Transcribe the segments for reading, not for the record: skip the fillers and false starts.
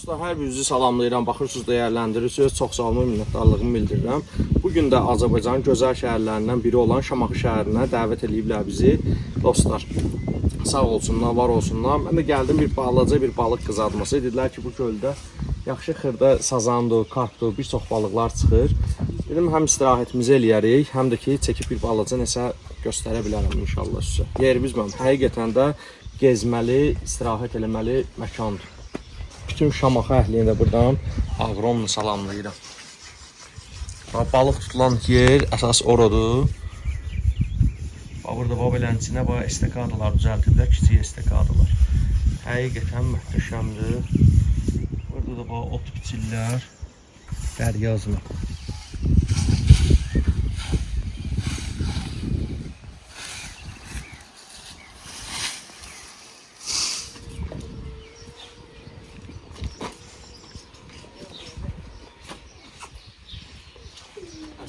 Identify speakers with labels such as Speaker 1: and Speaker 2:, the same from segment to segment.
Speaker 1: Dostlar, hər birinizi salamlayıram. Baxırsınız, dəyərləndirirsiniz. Çox sağ olun, minnətdarlığımı bildirirəm. Bugün də Azərbaycanın gözəl şəhərlərindən biri olan Şamaxı şəhərinə dəvət ediblər bizi. Dostlar, sağ olsunlar, var olsunlar. Mən də gəldim, bir balaca bir balıq qızartması. Dedilər ki, bu göldə yaxşı xırda sazandır, karpdır, bir çox balıqlar çıxır. Dedim, həm istirahətimizi eləyərik, həm də ki, çəkib bir balaca nəsə göstərə bilərəm inşallah sizə. Yerimiz mən həqiqətən də gezməli, istirahət eləməli məkandır. Bütün Şamaxı əhlini də buradan ağromla salamlayıram. Balıq tutulan yer əsas oradır. Burada belənçinə estekadalar düzəltiblər, kiçik estekadalar. Həqiqətən möhtəşəmdir. Burada da ot biçirlər, dəryazla.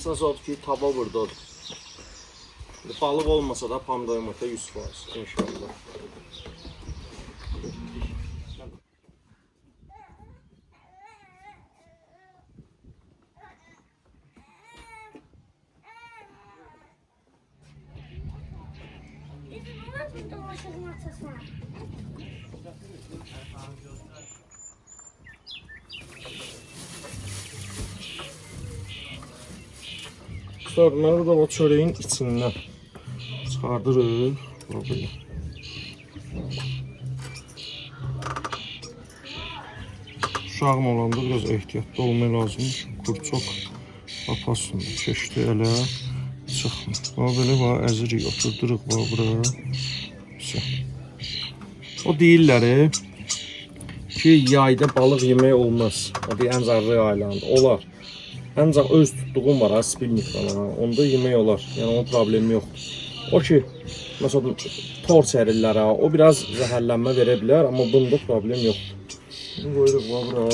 Speaker 1: Əsas odur ki, taba buradadır. Balıq olmasa da panda yumurta 100% inşallah. Bunları da o çöreğin içindən çıxardırıq. Uşağım olanda biraz ehtiyatlı olmaq lazım. Kurçok apasında çeşdi elə çıxmır. Belə əzirik, oturduruq bura. O deyirlər ki, yayda balıq yemək olmaz. O deyir, ən zarrı aylarında olar. Ancaq öz tutduğum var, spilnikdən, onda yemək olar, yəni onun problemi yoxdur. O ki, məsələn, tor çərirlər, o biraz zəhərlənmə verə bilər, amma bunda problem yoxdur. Bunu qoyuruq bura.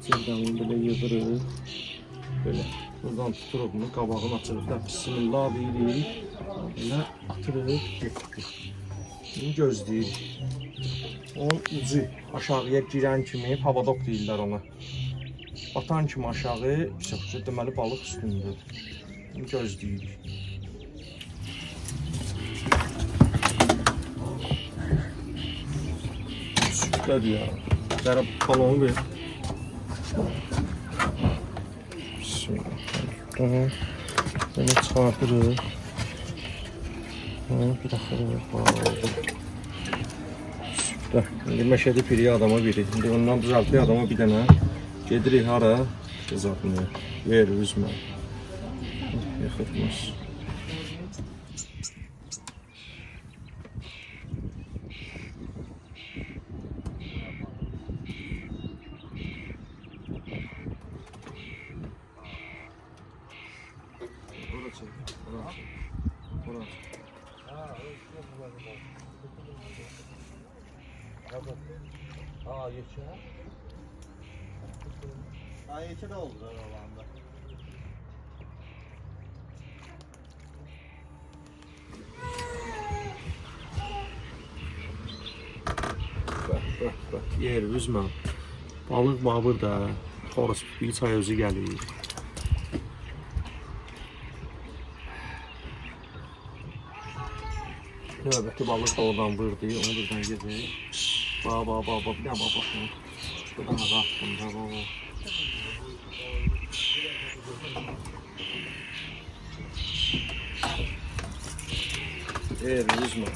Speaker 1: Cırdan belə yığırıq. Belə, buradan tuturuq bunu, qabağını açırıq da, bismillah deyirik. Belə atırıq, getdik. Bunu gözləyirik. Onun ucu aşağıya girən kimi havadok deyirlər ona. Batan kimi aşağı deməli balıq üstündür. Bunu gözləyirik. Sütlədir ya. Zərə balonu ver. Bismillah. Bunu çıxardırıq. Bir axırıq. İndi məşədi piri adama biri. İndi ondan düzəltdiyi adama bir dənə gedirik hara qızartmaya. Yer üzmə. Yıxırmaz.
Speaker 2: Yeke de oldular alanda.
Speaker 1: Bak, yer üzmə. Balıq burada, xoruz bir çay özü gəlir. Növbəti balıq da oradan vurdu, onu buradan gedir. Bir dənə baxın. Buradan ağattım, baba. Üzmə.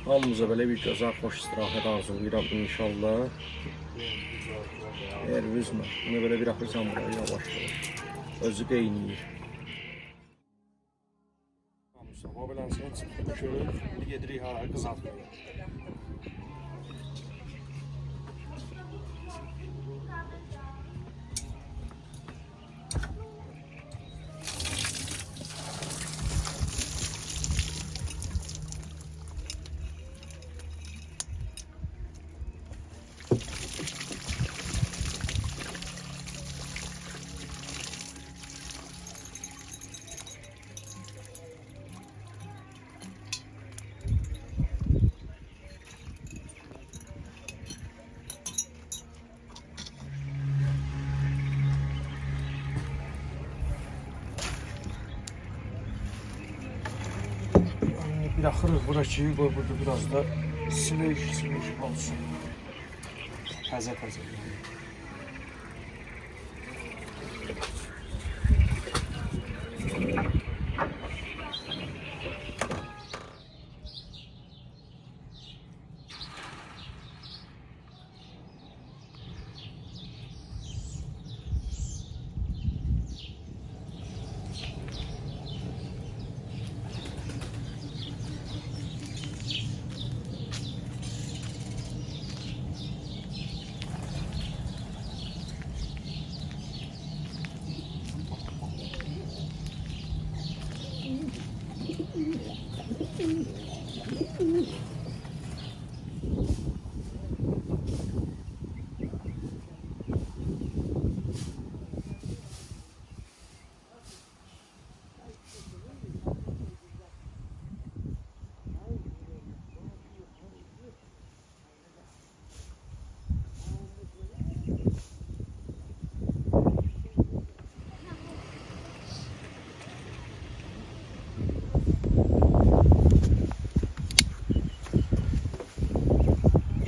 Speaker 1: Hamımıza belə bir gözəl, xoş istirahət arzulayıram inşallah. Üzmə. Bunu belə bir axırsan buraya yavaş-yavaş. Özü qeyniyir. Mustafa belənsin, çıxırıq. Gedirik hara qızartmaya. Bıraxırıq bura ki, qoy burada biraz da silik olsun. Təzə.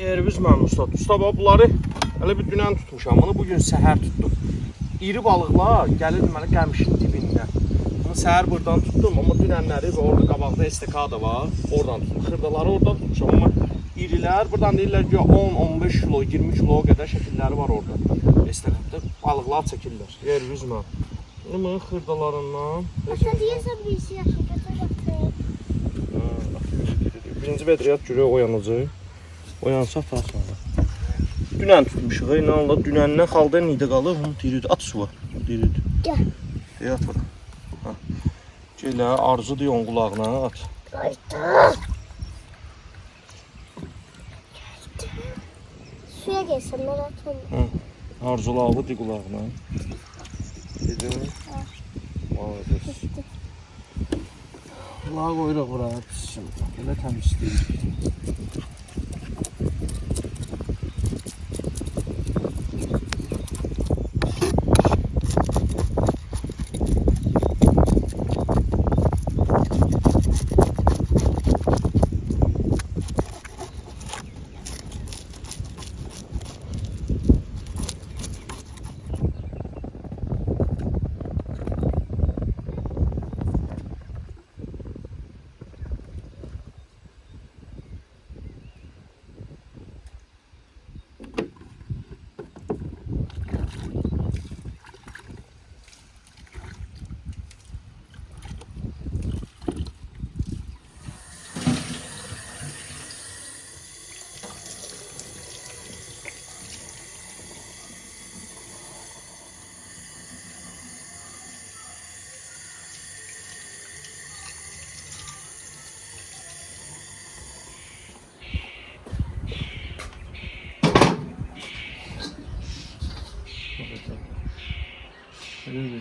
Speaker 1: Yerimiz mənim ustad. Usta bunları hələ bir dünən tutmuşam. Bunu bugün səhər tutdum. İri balıqlar gəlir mənə qəmişin dibindən. Bunu səhər buradan tutdum, amma dünənləri və orada qabaqda estekada var. Oradan tutdum. Xırdaları oradan tutmuşam, amma irilər buradan deyirlər ki 10-15 kilo, 20 kilo qədər şəkilləri var orada. Estekada balıqlar çəkirlər. Yerimiz mənim. Bunun xırdalarından.
Speaker 2: Ata deyəsən bir şey yaxşı
Speaker 1: Birinci vedriyyat görək oyanacaq. Oyansa atasın. Dünən tutmuşuq. İnanla dünəndən xalda nidə qalır. Onu diridir. At suva. Diridir.
Speaker 2: Gəl.
Speaker 1: At bura. Gələ arzudur yon qulağına at.
Speaker 2: Suya gəlsən mən atım.
Speaker 1: Arzulağı di qulağına. Dedim. Qulağı qoyuruq bura. Belə təmizləyir.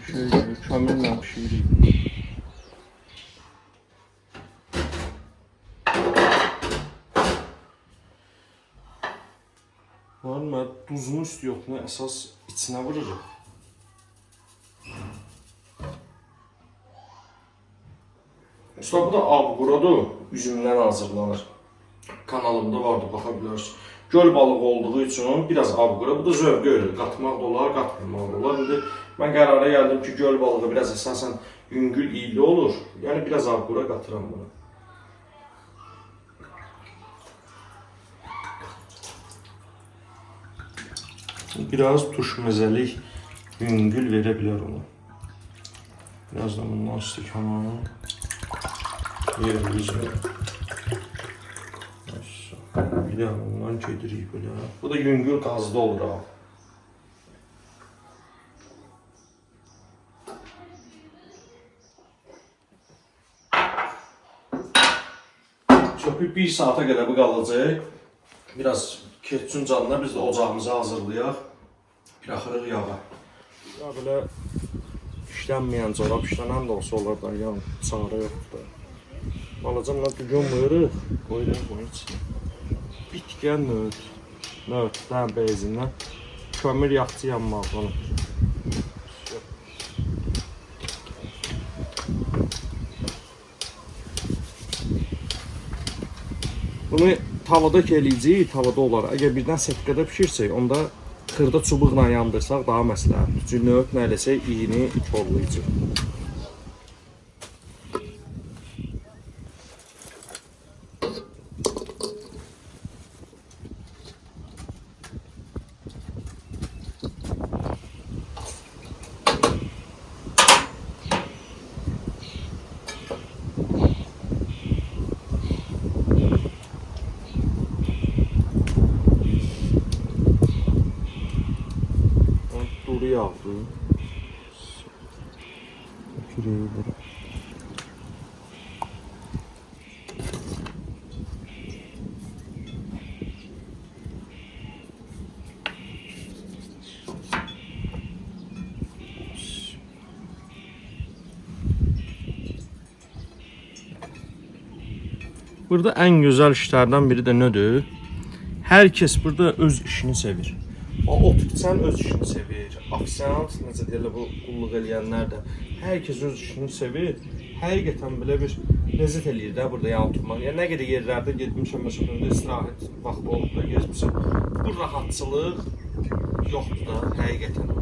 Speaker 1: Şöyle kömürle pişireyim. Var mı? Duzunu üstü yok mu? Esas içine vururum. Usta bu da abquradır. Üzümdən hazırlanır. Kanalımda vardı, baxa bilərsiniz. Göl balığı olduğu üçün biraz abqura. Bu da zövqə öyrür. Qatmaq da olar, qatmamaq da olar. İndi mən qərara gəldim ki, göl balığı biraz əsasən yüngül, iyli olur. Yəni biraz abqura qatıram bunu. Biraz tuş məzəlik yüngül verə bilər ona. Biraz da bundan stəkana yerimizə. Bir də ondan gedirik belə. Bu da yüngül qazda olur ha. Söhbət 1 saata qədər bu qalacaq. Biraz keçsin canına biz də ocağımızı hazırlayaq. Bıraxırıq yağa. Ya belə işlənməyən corab işlənən də olsa onlar da yan çarə yoxdur. Alacamla düzülmürük. Qoyuruq bunun içine. Bitkən nötdən bezindən kömür yaxçı yanmaqdan. Bunu tavada eləyəcəyik, tavada olar. Əgər birdən setqədə bişirsək, onda xırda çubuqla yandırsaq daha məsləhətdir. Cünöt nə eləsək, iyini korlayıcı. Duru yağdı. Küreği bura. Burada en güzel işlerden biri de nedir? Herkes burada öz işini sevir. O optikçən öz işini sevir. Aksiyant, necə deyirlər bu qulluq eləyənlər də. Herkes öz işini sevir. Həqiqətən belə bir ləzzət eləyir də burada yan oturmaq. Yəni nə qədər yerlərdə getmişəm, məsələn, istirahət vaxtı olub da gezmişəm. Bu rahatçılıq yoxdur da, həqiqətən.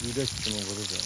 Speaker 1: Yürek kimi olur da.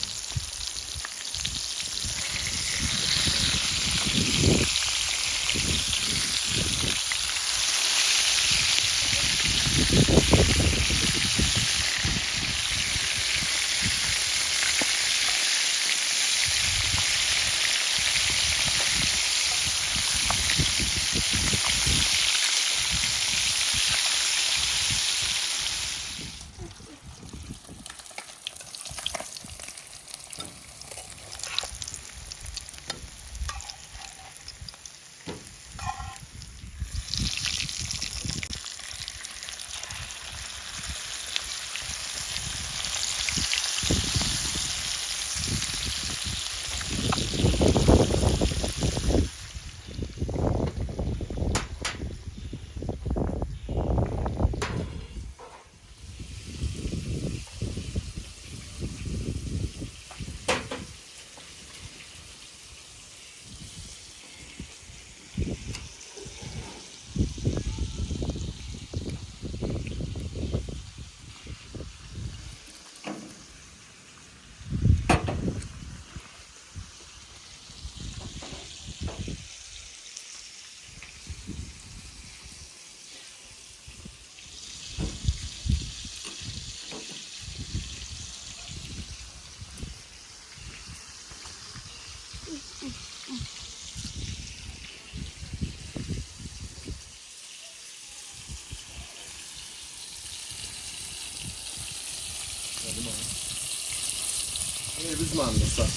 Speaker 1: Biz mühəndislər.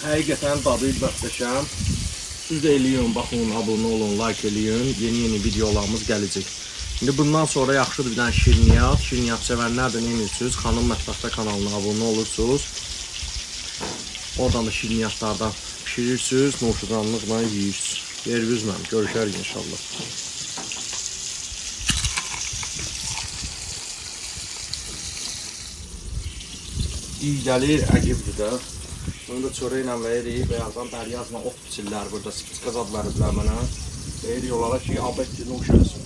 Speaker 1: Həqiqətən dadı möhtəşəm. Siz də eləyin, baxın, abunə olun, like eləyin. Yeni videolarımız gələcək. Şimdi bundan sonra yaxşıdır bir dənə şirniyyat. Şirniyyat sevənlər də nə edirsiniz? Xanım Mətbəxdə kanalına abunə olursunuz. Oradan da şirniyyatlardan pişirirsiniz, nuşudanlıqla yiyirsiniz. Yervizlə görüşərik inşallah. İyi gəlir, əgibdir də. Bunu da çörəklə veririk, bəyazdan dəryazla ot biçirlər burada. Spitskaz adları bilər mənə. Veririk onlara ki, abət nuş eləsin.